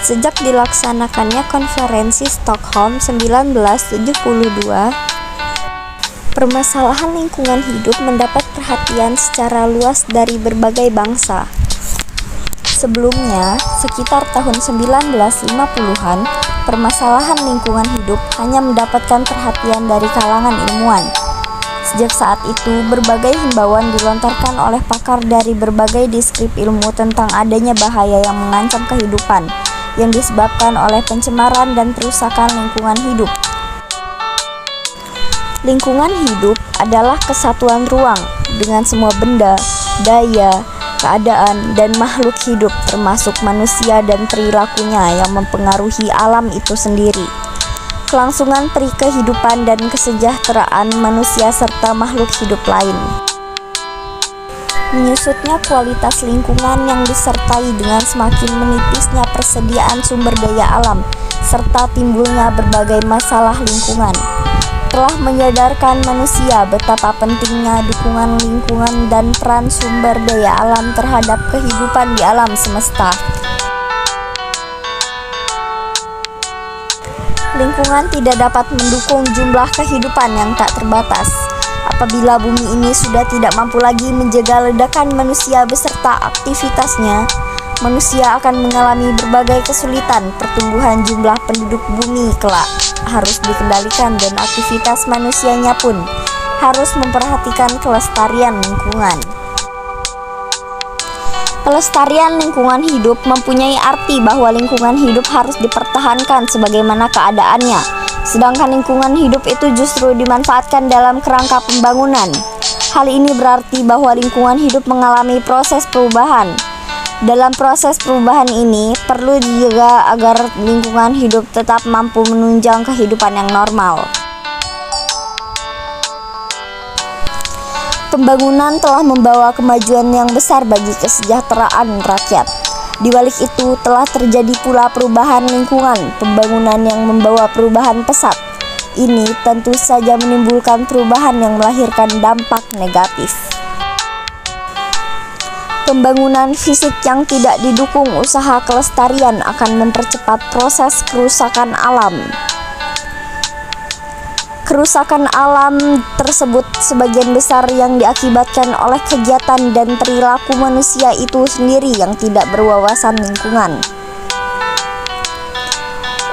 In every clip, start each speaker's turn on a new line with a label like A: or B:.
A: Sejak dilaksanakannya Konferensi Stockholm 1972, permasalahan lingkungan hidup mendapat perhatian secara luas dari berbagai bangsa. Sebelumnya, sekitar tahun 1950-an, permasalahan lingkungan hidup hanya mendapatkan perhatian dari kalangan ilmuwan. Sejak saat itu, berbagai himbauan dilontarkan oleh pakar dari berbagai disiplin ilmu tentang adanya bahaya yang mengancam kehidupan yang disebabkan oleh pencemaran dan perusakan lingkungan hidup. Lingkungan hidup adalah kesatuan ruang dengan semua benda, daya, keadaan, dan makhluk hidup termasuk manusia dan perilakunya yang mempengaruhi alam itu sendiri. Kelangsungan peri kehidupan dan kesejahteraan manusia serta makhluk hidup lain. Menyusutnya kualitas lingkungan yang disertai dengan semakin menipisnya persediaan sumber daya alam serta timbulnya berbagai masalah lingkungan telah menyadarkan manusia betapa pentingnya dukungan lingkungan dan peran sumber daya alam terhadap kehidupan di alam semesta. Lingkungan tidak dapat mendukung jumlah kehidupan yang tak terbatas. Apabila bumi ini sudah tidak mampu lagi menjaga ledakan manusia beserta aktivitasnya, manusia akan mengalami berbagai kesulitan. Pertumbuhan jumlah penduduk bumi kelak harus dikendalikan dan aktivitas manusianya pun harus memperhatikan kelestarian lingkungan. Pelestarian lingkungan hidup mempunyai arti bahwa lingkungan hidup harus dipertahankan sebagaimana keadaannya, sedangkan lingkungan hidup itu justru dimanfaatkan dalam kerangka pembangunan. Hal ini berarti bahwa lingkungan hidup mengalami proses perubahan. Dalam proses perubahan ini, perlu dijaga agar lingkungan hidup tetap mampu menunjang kehidupan yang normal. Pembangunan telah membawa kemajuan yang besar bagi kesejahteraan rakyat. Di balik itu, telah terjadi pula perubahan lingkungan, pembangunan yang membawa perubahan pesat. Ini tentu saja menimbulkan perubahan yang melahirkan dampak negatif. Pembangunan fisik yang tidak didukung usaha kelestarian akan mempercepat proses kerusakan alam. Kerusakan alam tersebut sebagian besar yang diakibatkan oleh kegiatan dan perilaku manusia itu sendiri yang tidak berwawasan lingkungan.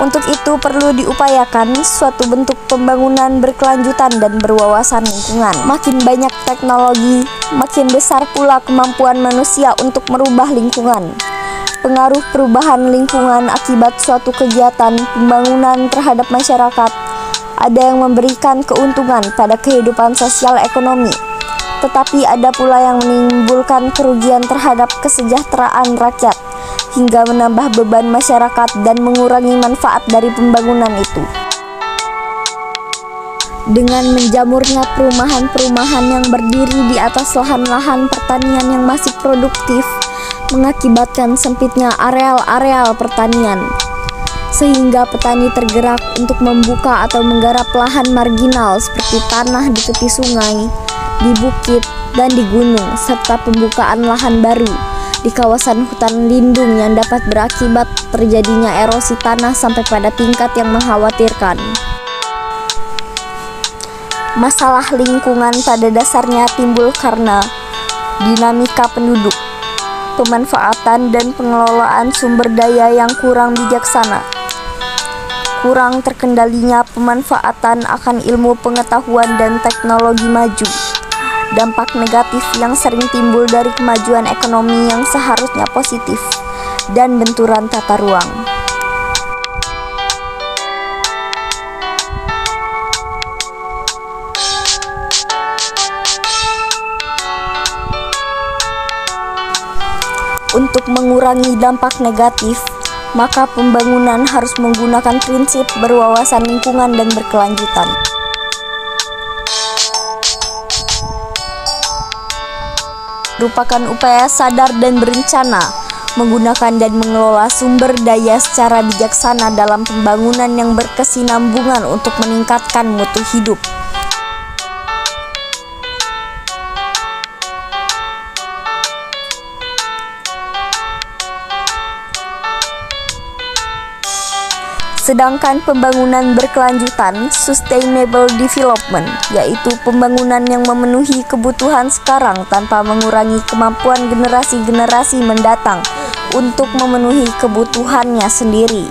A: Untuk itu perlu diupayakan suatu bentuk pembangunan berkelanjutan dan berwawasan lingkungan. Makin banyak teknologi, makin besar pula kemampuan manusia untuk merubah lingkungan. Pengaruh perubahan lingkungan akibat suatu kegiatan pembangunan terhadap masyarakat ada yang memberikan keuntungan pada kehidupan sosial ekonomi, tetapi ada pula yang menimbulkan kerugian terhadap kesejahteraan rakyat hingga menambah beban masyarakat dan mengurangi manfaat dari pembangunan itu. Dengan menjamurnya perumahan-perumahan yang berdiri di atas lahan-lahan pertanian yang masih produktif, mengakibatkan sempitnya areal-areal pertanian, sehingga petani tergerak untuk membuka atau menggarap lahan marginal seperti tanah di tepi sungai, di bukit, dan di gunung, serta pembukaan lahan baru di kawasan hutan lindung yang dapat berakibat terjadinya erosi tanah sampai pada tingkat yang mengkhawatirkan. Masalah lingkungan pada dasarnya timbul karena dinamika penduduk, pemanfaatan dan pengelolaan sumber daya yang kurang bijaksana, kurang terkendalinya pemanfaatan akan ilmu pengetahuan dan teknologi maju, dampak negatif yang sering timbul dari kemajuan ekonomi yang seharusnya positif, dan benturan tata ruang. Untuk mengurangi dampak negatif, maka pembangunan harus menggunakan prinsip berwawasan lingkungan dan berkelanjutan. Merupakan upaya sadar dan berencana, menggunakan dan mengelola sumber daya secara bijaksana dalam pembangunan yang berkesinambungan untuk meningkatkan mutu hidup. Sedangkan pembangunan berkelanjutan (sustainable development) yaitu pembangunan yang memenuhi kebutuhan sekarang tanpa mengurangi kemampuan generasi-generasi mendatang untuk memenuhi kebutuhannya sendiri.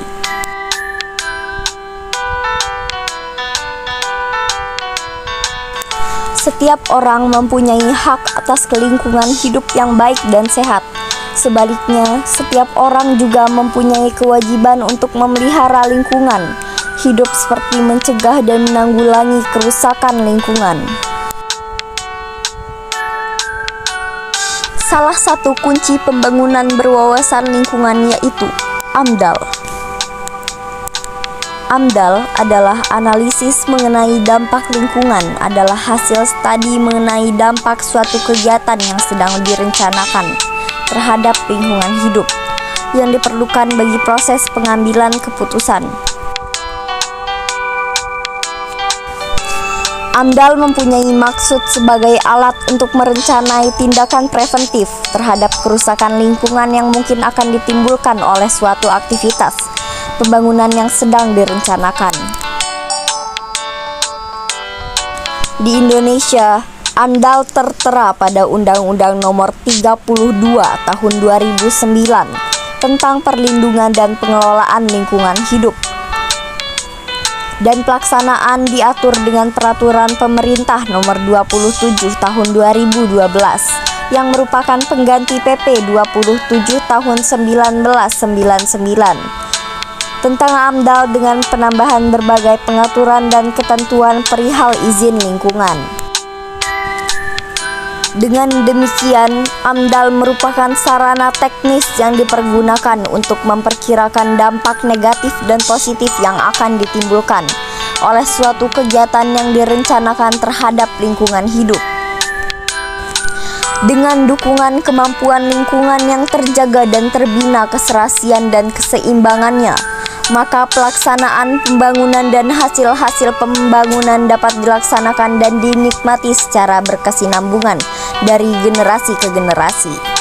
A: Setiap orang mempunyai hak atas lingkungan hidup yang baik dan sehat. Sebaliknya, setiap orang juga mempunyai kewajiban untuk memelihara lingkungan hidup seperti mencegah dan menanggulangi kerusakan lingkungan. Salah satu kunci pembangunan berwawasan lingkungan yaitu AMDAL. AMDAL adalah analisis mengenai dampak lingkungan, adalah hasil studi mengenai dampak suatu kegiatan yang sedang direncanakan terhadap lingkungan hidup yang diperlukan bagi proses pengambilan keputusan. AMDAL mempunyai maksud sebagai alat untuk merencanai tindakan preventif terhadap kerusakan lingkungan yang mungkin akan ditimbulkan oleh suatu aktivitas pembangunan yang sedang direncanakan. Di Indonesia, AMDAL tertera pada Undang-Undang Nomor 32 Tahun 2009 tentang perlindungan dan pengelolaan lingkungan hidup. Dan pelaksanaan diatur dengan Peraturan Pemerintah Nomor 27 Tahun 2012 yang merupakan pengganti PP 27 Tahun 1999 tentang AMDAL dengan penambahan berbagai pengaturan dan ketentuan perihal izin lingkungan. Dengan demikian, AMDAL merupakan sarana teknis yang dipergunakan untuk memperkirakan dampak negatif dan positif yang akan ditimbulkan oleh suatu kegiatan yang direncanakan terhadap lingkungan hidup. Dengan dukungan kemampuan lingkungan yang terjaga dan terbina keserasian dan keseimbangannya, maka pelaksanaan pembangunan dan hasil-hasil pembangunan dapat dilaksanakan dan dinikmati secara berkesinambungan dari generasi ke generasi.